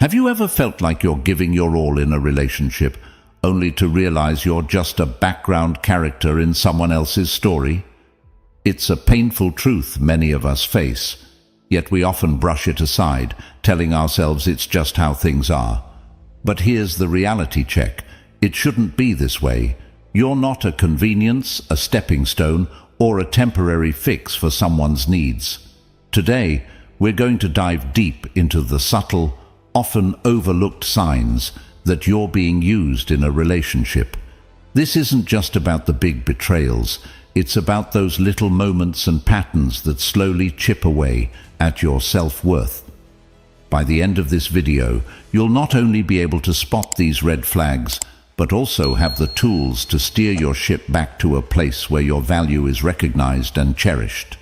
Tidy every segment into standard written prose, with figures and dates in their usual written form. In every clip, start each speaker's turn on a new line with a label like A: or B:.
A: Have you ever felt like you're giving your all in a relationship, only to realize you're just a background character in someone else's story? It's a painful truth many of us face, yet we often brush it aside, telling ourselves it's just how things are. But here's the reality check. It shouldn't be this way. You're not a convenience, a stepping stone, or a temporary fix for someone's needs. Today, we're going to dive deep into the subtle, often overlooked signs that you're being used in a relationship. This isn't just about the big betrayals. It's about those little moments and patterns that slowly chip away at your self-worth. By the end of this video, you'll not only be able to spot these red flags, but also have the tools to steer your ship back to a place where your value is recognized and cherished.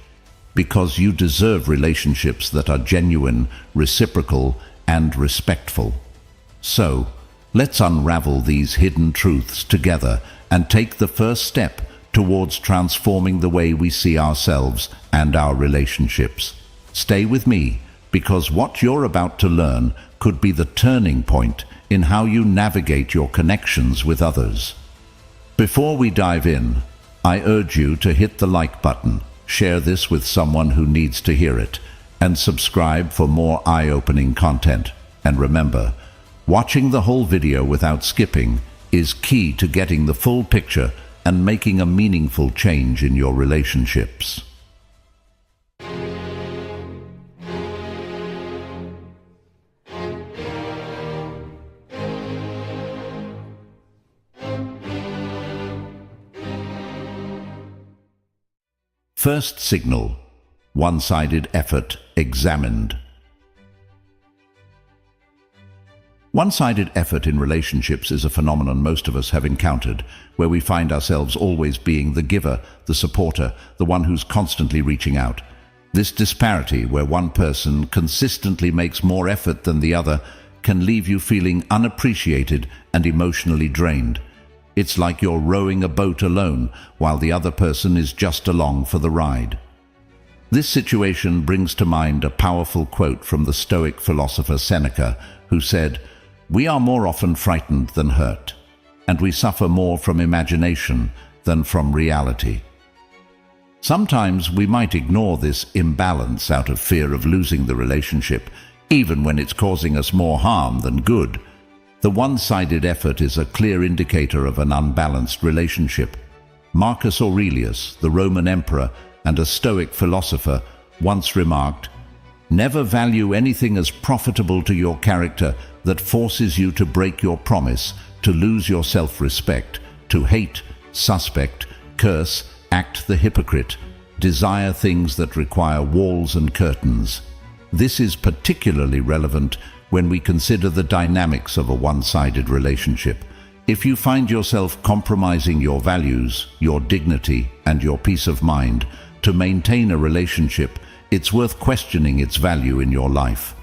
A: Because you deserve relationships that are genuine, reciprocal, and respectful. So, let's unravel these hidden truths together and take the first step towards transforming the way we see ourselves and our relationships. Stay with me, because what you're about to learn could be the turning point in how you navigate your connections with others. Before we dive in, I urge you to hit the like button, share this with someone who needs to hear it, and subscribe for more eye-opening content. And remember, watching the whole video without skipping is key to getting the full picture and making a meaningful change in your relationships. First signal: one-sided effort examined. One-sided effort in relationships is a phenomenon most of us have encountered, where we find ourselves always being the giver, the supporter, the one who's constantly reaching out. This disparity, where one person consistently makes more effort than the other, can leave you feeling unappreciated and emotionally drained. It's like you're rowing a boat alone, while the other person is just along for the ride. This situation brings to mind a powerful quote from the Stoic philosopher Seneca, who said, "We are more often frightened than hurt, and we suffer more from imagination than from reality." Sometimes we might ignore this imbalance out of fear of losing the relationship, even when it's causing us more harm than good. The one-sided effort is a clear indicator of an unbalanced relationship. Marcus Aurelius, the Roman emperor and a Stoic philosopher, once remarked, "Never value anything as profitable to your character that forces you to break your promise, to lose your self-respect, to hate, suspect, curse, act the hypocrite, desire things that require walls and curtains." This is particularly relevant when we consider the dynamics of a one-sided relationship. If you find yourself compromising your values, your dignity, and your peace of mind to maintain a relationship, it's worth questioning its value in your life.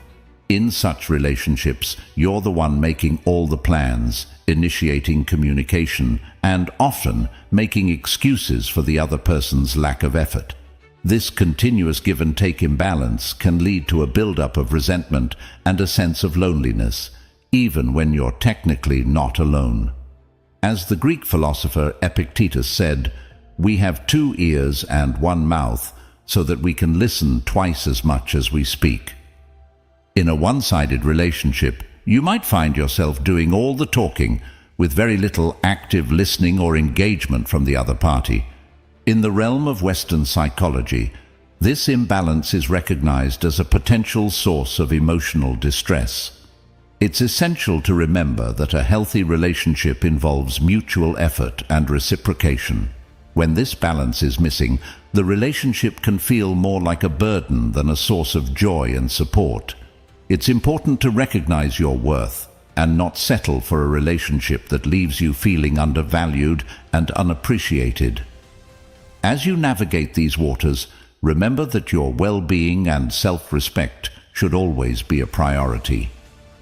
A: In such relationships, you're the one making all the plans, initiating communication, and often making excuses for the other person's lack of effort. This continuous give-and-take imbalance can lead to a build-up of resentment and a sense of loneliness, even when you're technically not alone. As the Greek philosopher Epictetus said, "We have 2 ears and 1 mouth, so that we can listen twice as much as we speak." In a one-sided relationship, you might find yourself doing all the talking with very little active listening or engagement from the other party. In the realm of Western psychology, this imbalance is recognized as a potential source of emotional distress. It's essential to remember that a healthy relationship involves mutual effort and reciprocation. When this balance is missing, the relationship can feel more like a burden than a source of joy and support. It's important to recognize your worth and not settle for a relationship that leaves you feeling undervalued and unappreciated. As you navigate these waters, remember that your well-being and self-respect should always be a priority.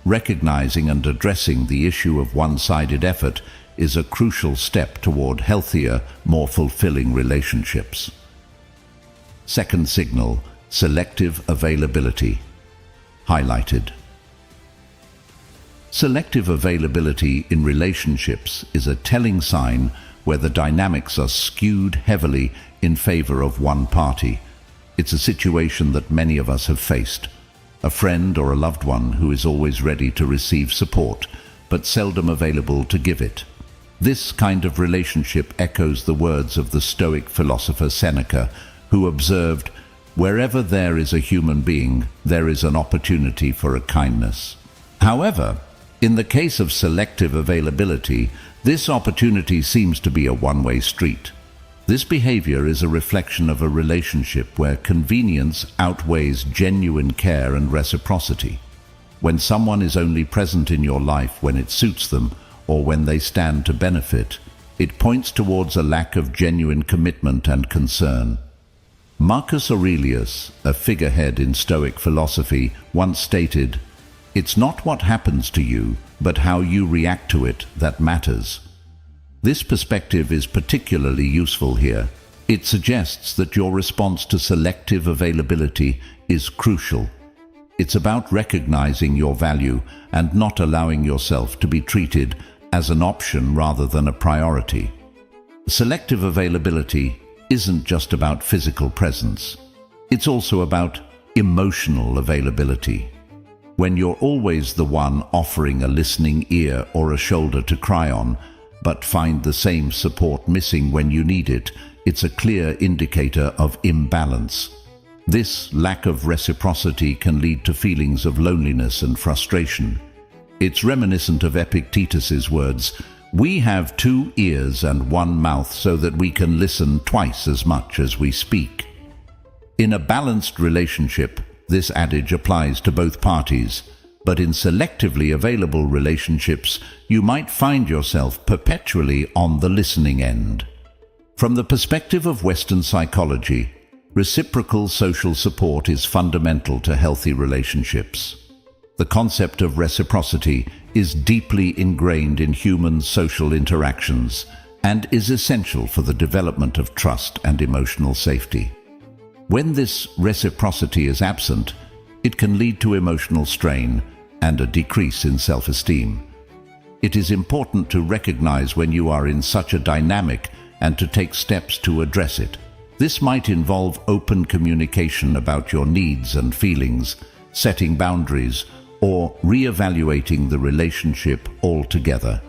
A: Recognizing and addressing the issue of one-sided effort is a crucial step toward healthier, more fulfilling relationships. Second signal: selective availability. Highlighted. Selective availability in relationships is a telling sign where the dynamics are skewed heavily in favor of one party. It's a situation that many of us have faced. A friend or a loved one who is always ready to receive support, but seldom available to give it. This kind of relationship echoes the words of the Stoic philosopher Seneca, who observed, "Wherever there is a human being, there is an opportunity for a kindness." However, in the case of selective availability, this opportunity seems to be a one-way street. This behavior is a reflection of a relationship where convenience outweighs genuine care and reciprocity. When someone is only present in your life when it suits them or when they stand to benefit, it points towards a lack of genuine commitment and concern. Marcus Aurelius, a figurehead in Stoic philosophy, once stated, "It's not what happens to you, but how you react to it that matters." This perspective is particularly useful here. It suggests that your response to selective availability is crucial. It's about recognizing your value and not allowing yourself to be treated as an option rather than a priority. Selective availability isn't just about physical presence. It's also about emotional availability. When you're always the one offering a listening ear or a shoulder to cry on, but find the same support missing when you need it, it's a clear indicator of imbalance. This lack of reciprocity can lead to feelings of loneliness and frustration. It's reminiscent of Epictetus's words, "We have 2 ears and 1 mouth so that we can listen twice as much as we speak." In a balanced relationship, this adage applies to both parties, but in selectively available relationships, you might find yourself perpetually on the listening end. From the perspective of Western psychology, reciprocal social support is fundamental to healthy relationships. The concept of reciprocity is deeply ingrained in human social interactions and is essential for the development of trust and emotional safety. When this reciprocity is absent, it can lead to emotional strain and a decrease in self-esteem. It is important to recognize when you are in such a dynamic and to take steps to address it. This might involve open communication about your needs and feelings, setting boundaries, or re-evaluating the relationship altogether.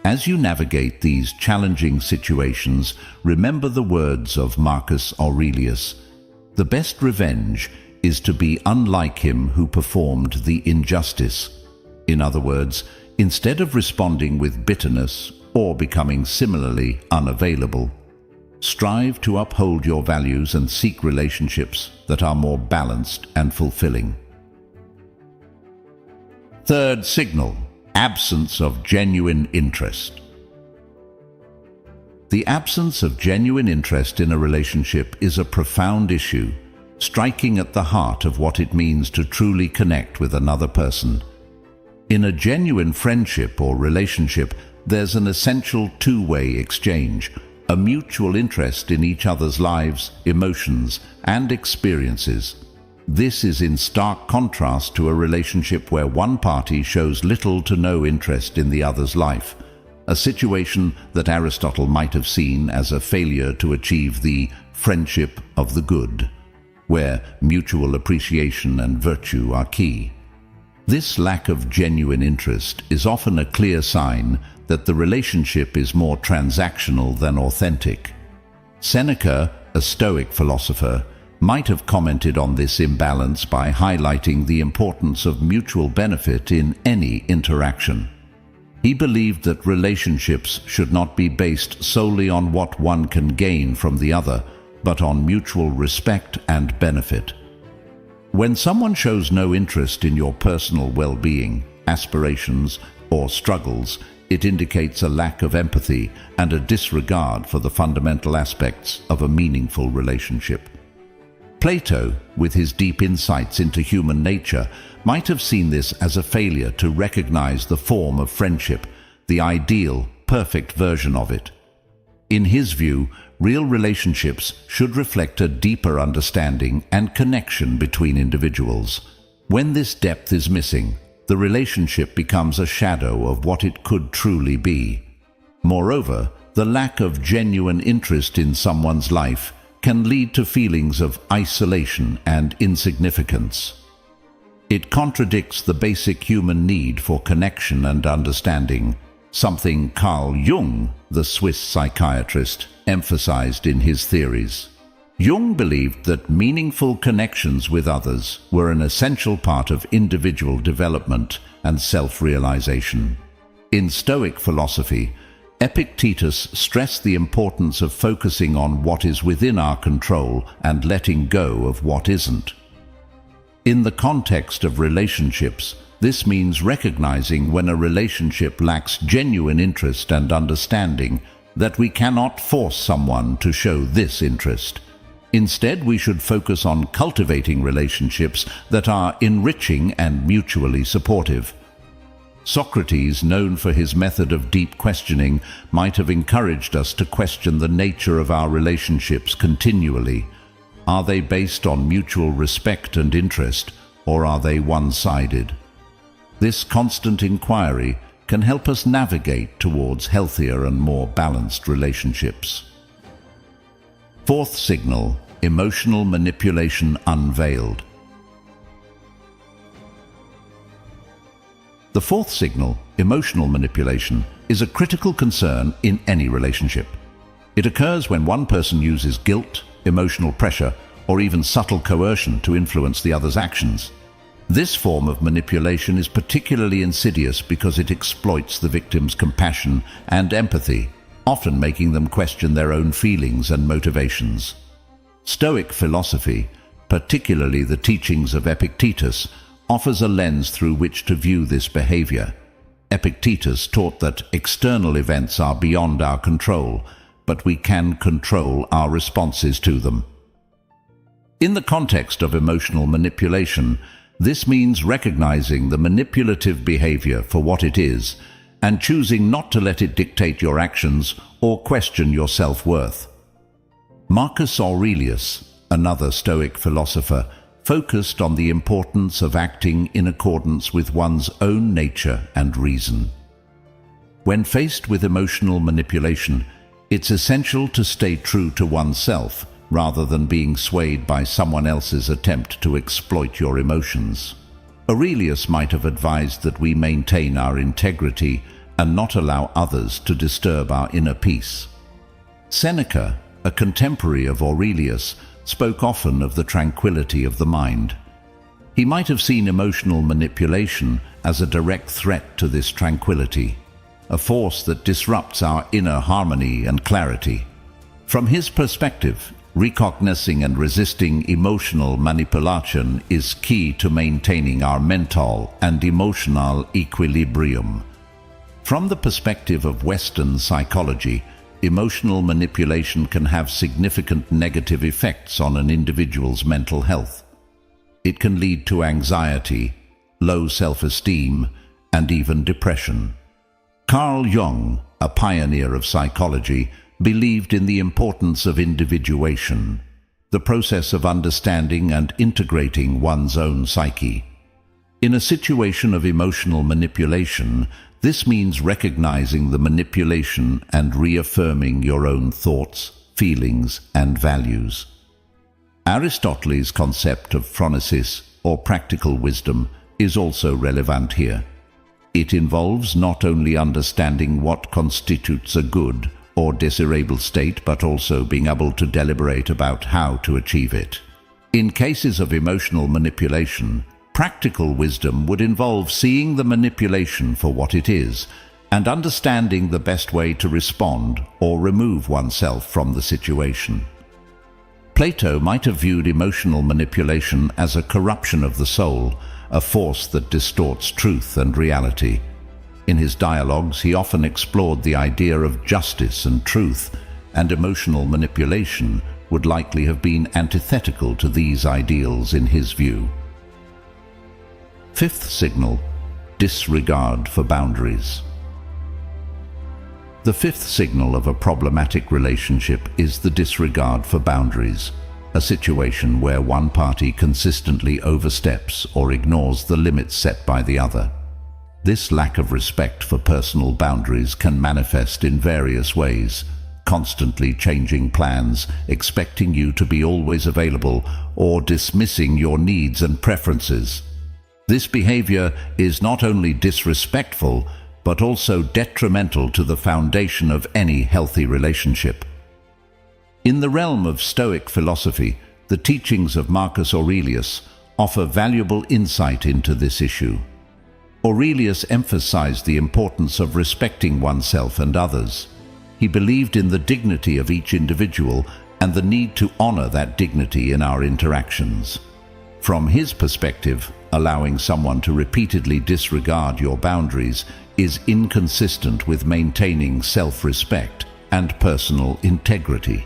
A: As you navigate these challenging situations, remember the words of Marcus Aurelius, "The best revenge is to be unlike him who performed the injustice." In other words, instead of responding with bitterness or becoming similarly unavailable, strive to uphold your values and seek relationships that are more balanced and fulfilling. Third signal, absence of genuine interest. The absence of genuine interest in a relationship is a profound issue, striking at the heart of what it means to truly connect with another person. In a genuine friendship or relationship, there's an essential two-way exchange, a mutual interest in each other's lives, emotions, and experiences. This is in stark contrast to a relationship where one party shows little to no interest in the other's life, a situation that Aristotle might have seen as a failure to achieve the friendship of the good, where mutual appreciation and virtue are key. This lack of genuine interest is often a clear sign that the relationship is more transactional than authentic. Seneca, a Stoic philosopher, might have commented on this imbalance by highlighting the importance of mutual benefit in any interaction. He believed that relationships should not be based solely on what one can gain from the other, but on mutual respect and benefit. When someone shows no interest in your personal well-being, aspirations, or struggles, it indicates a lack of empathy and a disregard for the fundamental aspects of a meaningful relationship. Plato, with his deep insights into human nature, might have seen this as a failure to recognize the form of friendship, the ideal, perfect version of it. In his view, real relationships should reflect a deeper understanding and connection between individuals. When this depth is missing, the relationship becomes a shadow of what it could truly be. Moreover, the lack of genuine interest in someone's life can lead to feelings of isolation and insignificance. It contradicts the basic human need for connection and understanding, something Carl Jung, the Swiss psychiatrist, emphasized in his theories. Jung believed that meaningful connections with others were an essential part of individual development and self-realization. In Stoic philosophy, Epictetus stressed the importance of focusing on what is within our control and letting go of what isn't. In the context of relationships, this means recognizing when a relationship lacks genuine interest and understanding that we cannot force someone to show this interest. Instead, we should focus on cultivating relationships that are enriching and mutually supportive. Socrates, known for his method of deep questioning, might have encouraged us to question the nature of our relationships continually. Are they based on mutual respect and interest, or are they one-sided? This constant inquiry can help us navigate towards healthier and more balanced relationships. Fourth signal: emotional manipulation unveiled. The fourth signal, emotional manipulation, is a critical concern in any relationship. It occurs when one person uses guilt, emotional pressure, or even subtle coercion to influence the other's actions. This form of manipulation is particularly insidious because it exploits the victim's compassion and empathy, often making them question their own feelings and motivations. Stoic philosophy, particularly the teachings of Epictetus, offers a lens through which to view this behavior. Epictetus taught that external events are beyond our control, but we can control our responses to them. In the context of emotional manipulation, this means recognizing the manipulative behavior for what it is and choosing not to let it dictate your actions or question your self-worth. Marcus Aurelius, another Stoic philosopher, focused on the importance of acting in accordance with one's own nature and reason. When faced with emotional manipulation, it's essential to stay true to oneself rather than being swayed by someone else's attempt to exploit your emotions. Aurelius might have advised that we maintain our integrity and not allow others to disturb our inner peace. Seneca, a contemporary of Aurelius, spoke often of the tranquility of the mind. He might have seen emotional manipulation as a direct threat to this tranquility, a force that disrupts our inner harmony and clarity. From his perspective, recognizing and resisting emotional manipulation is key to maintaining our mental and emotional equilibrium. From the perspective of Western psychology, emotional manipulation can have significant negative effects on an individual's mental health. It can lead to anxiety, low self-esteem, and even depression. Carl Jung, a pioneer of psychology, believed in the importance of individuation, the process of understanding and integrating one's own psyche. In a situation of emotional manipulation, this means recognizing the manipulation and reaffirming your own thoughts, feelings, and values. Aristotle's concept of phronesis, or practical wisdom, is also relevant here. It involves not only understanding what constitutes a good or desirable state, but also being able to deliberate about how to achieve it. In cases of emotional manipulation, practical wisdom would involve seeing the manipulation for what it is and understanding the best way to respond or remove oneself from the situation. Plato might have viewed emotional manipulation as a corruption of the soul, a force that distorts truth and reality. In his dialogues, he often explored the idea of justice and truth, and emotional manipulation would likely have been antithetical to these ideals in his view. Fifth signal: disregard for boundaries. The fifth signal of a problematic relationship is the disregard for boundaries, a situation where one party consistently oversteps or ignores the limits set by the other. This lack of respect for personal boundaries can manifest in various ways, constantly changing plans, expecting you to be always available, or dismissing your needs and preferences. This behavior is not only disrespectful, but also detrimental to the foundation of any healthy relationship. In the realm of Stoic philosophy, the teachings of Marcus Aurelius offer valuable insight into this issue. Aurelius emphasized the importance of respecting oneself and others. He believed in the dignity of each individual and the need to honor that dignity in our interactions. From his perspective, allowing someone to repeatedly disregard your boundaries is inconsistent with maintaining self-respect and personal integrity.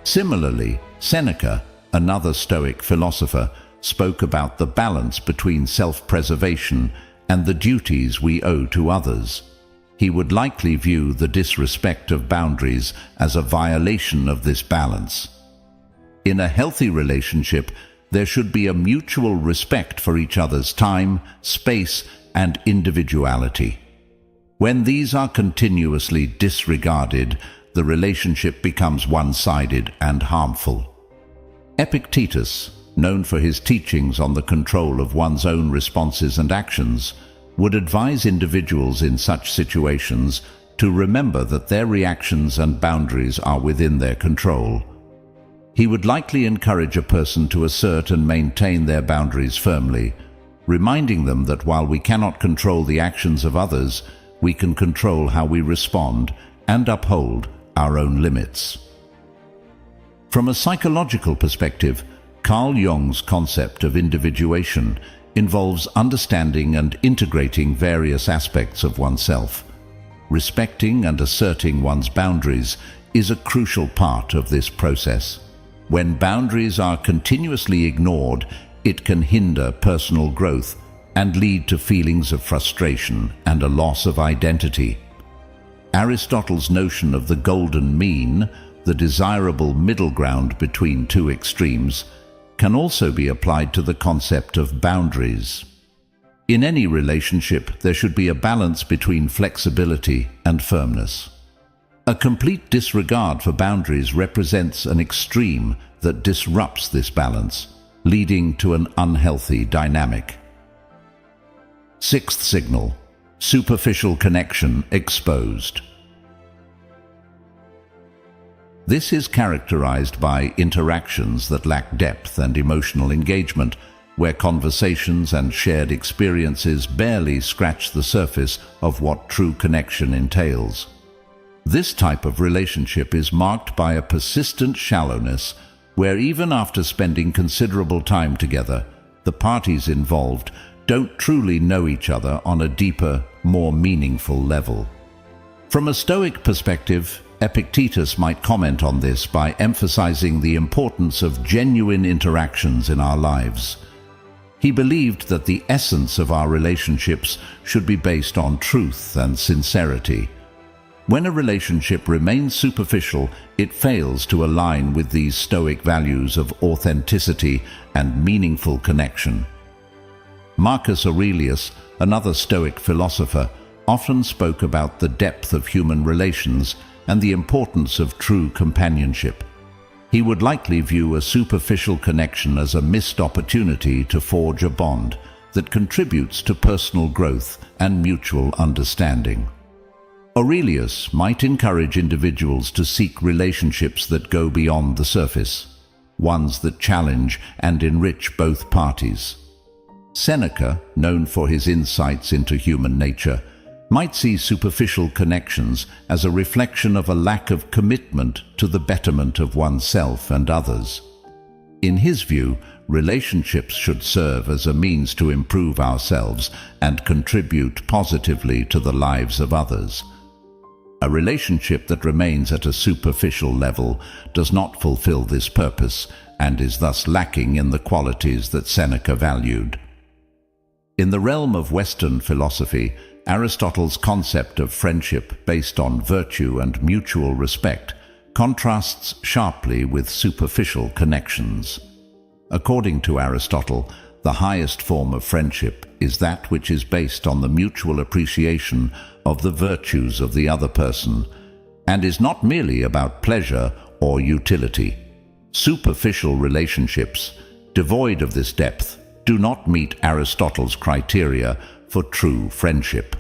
A: Similarly, Seneca, another Stoic philosopher, spoke about the balance between self-preservation and the duties we owe to others. He would likely view the disrespect of boundaries as a violation of this balance. In a healthy relationship, there should be a mutual respect for each other's time, space, and individuality. When these are continuously disregarded, the relationship becomes one-sided and harmful. Epictetus, known for his teachings on the control of one's own responses and actions, would advise individuals in such situations to remember that their reactions and boundaries are within their control. He would likely encourage a person to assert and maintain their boundaries firmly, reminding them that while we cannot control the actions of others, we can control how we respond and uphold our own limits. From a psychological perspective, Carl Jung's concept of individuation involves understanding and integrating various aspects of oneself. Respecting and asserting one's boundaries is a crucial part of this process. When boundaries are continuously ignored, it can hinder personal growth and lead to feelings of frustration and a loss of identity. Aristotle's notion of the golden mean, the desirable middle ground between two extremes, can also be applied to the concept of boundaries. In any relationship, there should be a balance between flexibility and firmness. A complete disregard for boundaries represents an extreme that disrupts this balance, leading to an unhealthy dynamic. Sixth signal: superficial connection exposed. This is characterized by interactions that lack depth and emotional engagement, where conversations and shared experiences barely scratch the surface of what true connection entails. This type of relationship is marked by a persistent shallowness, where even after spending considerable time together, the parties involved don't truly know each other on a deeper, more meaningful level. From a Stoic perspective, Epictetus might comment on this by emphasizing the importance of genuine interactions in our lives. He believed that the essence of our relationships should be based on truth and sincerity. When a relationship remains superficial, it fails to align with these Stoic values of authenticity and meaningful connection. Marcus Aurelius, another Stoic philosopher, often spoke about the depth of human relations and the importance of true companionship. He would likely view a superficial connection as a missed opportunity to forge a bond that contributes to personal growth and mutual understanding. Aurelius might encourage individuals to seek relationships that go beyond the surface, ones that challenge and enrich both parties. Seneca, known for his insights into human nature, might see superficial connections as a reflection of a lack of commitment to the betterment of oneself and others. In his view, relationships should serve as a means to improve ourselves and contribute positively to the lives of others. A relationship that remains at a superficial level does not fulfill this purpose and is thus lacking in the qualities that Seneca valued. In the realm of Western philosophy, Aristotle's concept of friendship based on virtue and mutual respect contrasts sharply with superficial connections. According to Aristotle, the highest form of friendship is that which is based on the mutual appreciation of the virtues of the other person, and is not merely about pleasure or utility. Superficial relationships, devoid of this depth, do not meet Aristotle's criteria for true friendship.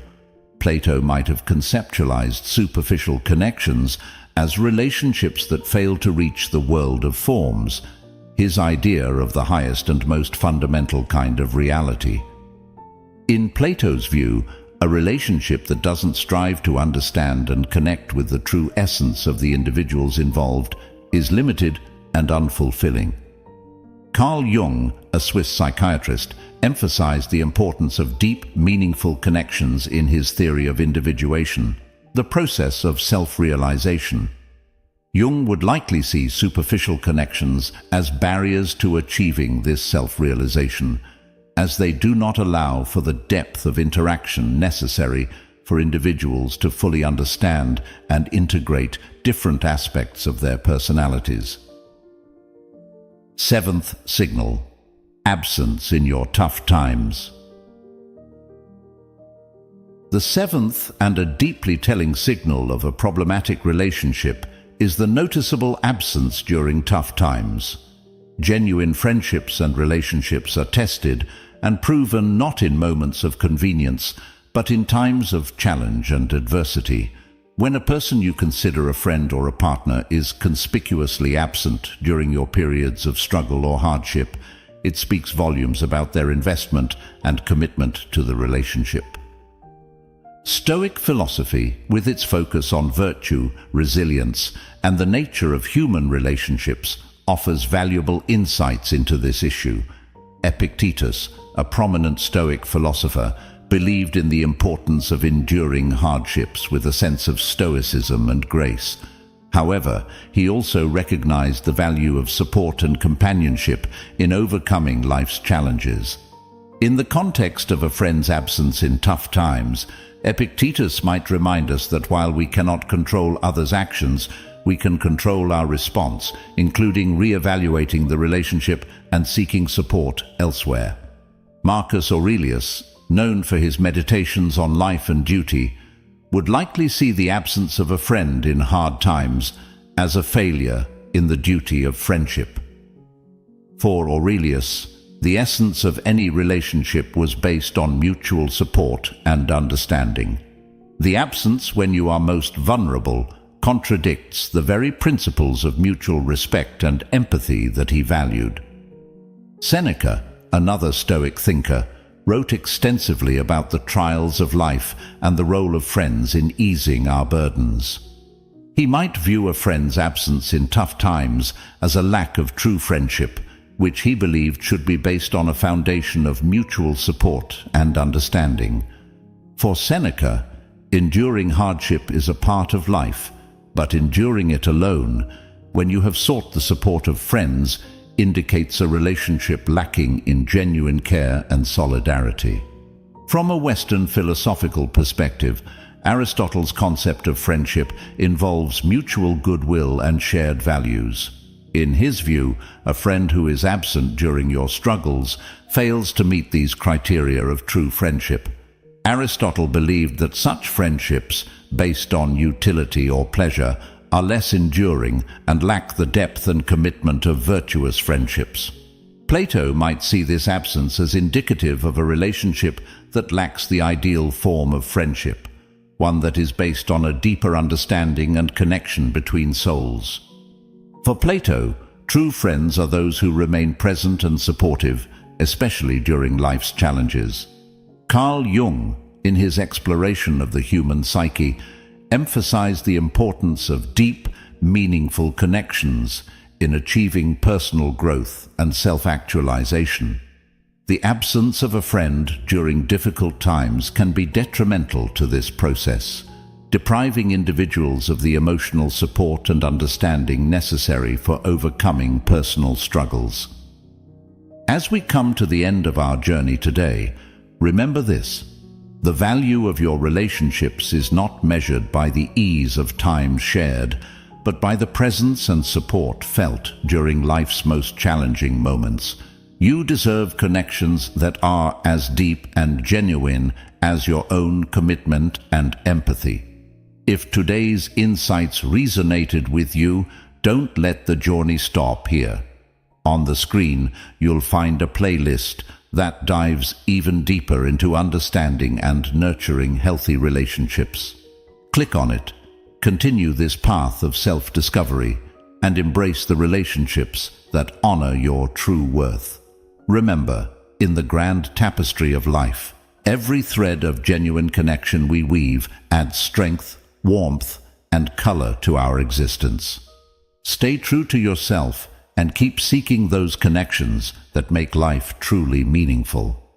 A: Plato might have conceptualized superficial connections as relationships that fail to reach the world of forms, his idea of the highest and most fundamental kind of reality. In Plato's view, a relationship that doesn't strive to understand and connect with the true essence of the individuals involved is limited and unfulfilling. Carl Jung, a Swiss psychiatrist, emphasized the importance of deep, meaningful connections in his theory of individuation, the process of self-realization. Jung would likely see superficial connections as barriers to achieving this self-realization, as they do not allow for the depth of interaction necessary for individuals to fully understand and integrate different aspects of their personalities. Seventh signal: absence in your tough times. The seventh and a deeply telling signal of a problematic relationship is the noticeable absence during tough times. Genuine friendships and relationships are tested and proven not in moments of convenience, but in times of challenge and adversity. When a person you consider a friend or a partner is conspicuously absent during your periods of struggle or hardship, it speaks volumes about their investment and commitment to the relationship. Stoic philosophy, with its focus on virtue, resilience, and the nature of human relationships, offers valuable insights into this issue. Epictetus, a prominent Stoic philosopher, believed in the importance of enduring hardships with a sense of stoicism and grace. However, he also recognized the value of support and companionship in overcoming life's challenges. In the context of a friend's absence in tough times, Epictetus might remind us that while we cannot control others' actions, we can control our response, including re-evaluating the relationship and seeking support elsewhere. Marcus Aurelius, known for his meditations on life and duty, would likely see the absence of a friend in hard times as a failure in the duty of friendship. For Aurelius, the essence of any relationship was based on mutual support and understanding. The absence when you are most vulnerable contradicts the very principles of mutual respect and empathy that he valued. Seneca, another Stoic thinker, wrote extensively about the trials of life and the role of friends in easing our burdens. He might view a friend's absence in tough times as a lack of true friendship, which he believed should be based on a foundation of mutual support and understanding. For Seneca, enduring hardship is a part of life, but enduring it alone, when you have sought the support of friends, indicates a relationship lacking in genuine care and solidarity. From a Western philosophical perspective, Aristotle's concept of friendship involves mutual goodwill and shared values. In his view, a friend who is absent during your struggles fails to meet these criteria of true friendship. Aristotle believed that such friendships, based on utility or pleasure, are less enduring and lack the depth and commitment of virtuous friendships. Plato might see this absence as indicative of a relationship that lacks the ideal form of friendship, one that is based on a deeper understanding and connection between souls. For Plato, true friends are those who remain present and supportive, especially during life's challenges. Carl Jung, in his exploration of the human psyche, emphasized the importance of deep, meaningful connections in achieving personal growth and self-actualization. The absence of a friend during difficult times can be detrimental to this process, depriving individuals of the emotional support and understanding necessary for overcoming personal struggles. As we come to the end of our journey today, remember this: the value of your relationships is not measured by the ease of time shared, but by the presence and support felt during life's most challenging moments. You deserve connections that are as deep and genuine as your own commitment and empathy. If today's insights resonated with you, don't let the journey stop here. On the screen, you'll find a playlist that dives even deeper into understanding and nurturing healthy relationships. Click on it, continue this path of self-discovery, and embrace the relationships that honor your true worth. Remember, in the grand tapestry of life, every thread of genuine connection we weave adds strength, warmth, and color to our existence. Stay true to yourself and keep seeking those connections that make life truly meaningful.